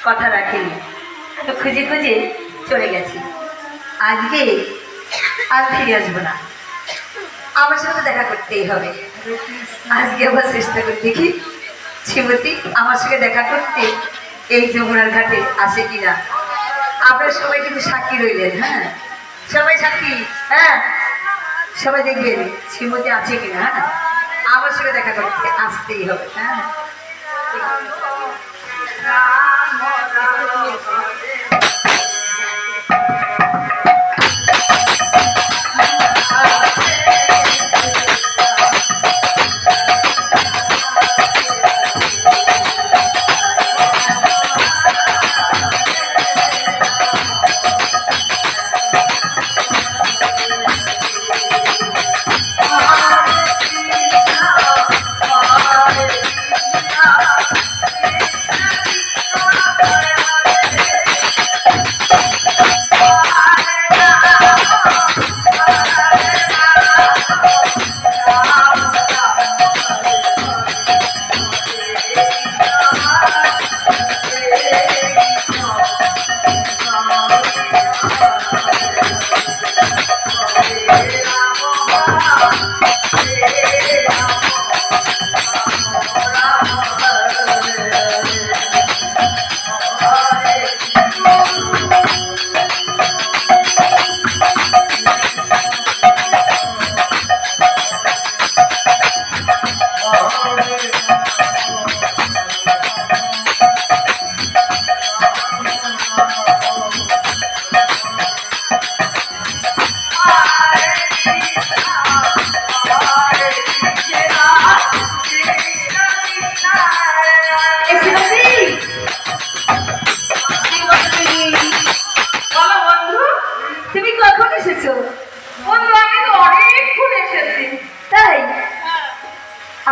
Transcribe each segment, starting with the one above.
কথা রাখেনি, তো খুঁজে খুঁজে চলে গেছি। আজকে আর ফিরে আসবো না, আমার সাথে দেখা করতেই হবে। আজকে আবার চেষ্টা করি, দেখি শ্রীমতী আমার সঙ্গে দেখা করতে এই যমুনার ঘাটে আসে কিনা। আপনারা সবাই কিন্তু সাক্ষী রইলেন, হ্যাঁ সবাই সাক্ষী, হ্যাঁ সবাই দেখবেন শ্রীমতী আছে কিনা। হ্যাঁ আমার সঙ্গে দেখা করতে আসতেই হবে। হ্যাঁ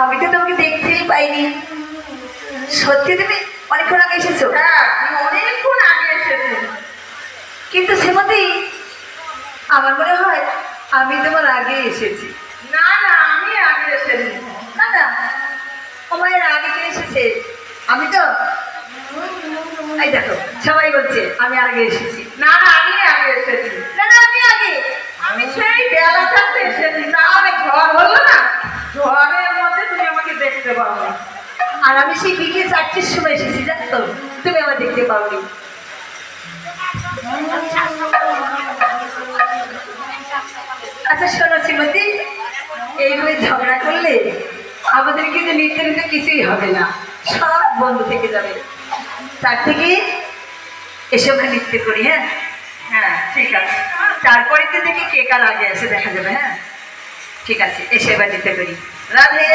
আমি তো তোমাকে দেখতেই পাইনি। সত্যি তুমি অনেকক্ষণ আগে এসেছো? হ্যাঁ আমি অনেকক্ষণ আগে এসেছি। কিন্তু শ্রীমতী আমার মনে হয় আমি তোমার আগে এসেছি। না না আমি আগে এসেছি। না না আমার আগে কে এসেছে? আমি তো এই দেখো সবাই বলছে আমি আগে এসেছি। না না আমি আগে এসেছি। না না আমি আগে, আমি সেই বেলা থাকতে এসেছি, তা অনেক ঝড় হলো না, ঝড়ের মধ্যে তুমি আমাকে দেখতে পাও না। আর আমি সেই বিকেল 4টের সময় এসেছি, জানো তো তুমি আমার দেখতে পাওনি। আচ্ছা শোনো শ্রীমতী, এইভাবে ঝগড়া করলে আমাদের কিন্তু নিত্য নিত্য কিছুই হবে না, সব বন্ধ থেকে যাবে। তার থেকে এসে আমরা নৃত্য করি। হ্যাঁ হ্যাঁ ঠিক আছে, তারপরে তো দেখি কে কার আগে এসে দেখা যাবে। হ্যাঁ ঠিক আছে, এসে এবার নৃত্য করি। রাধে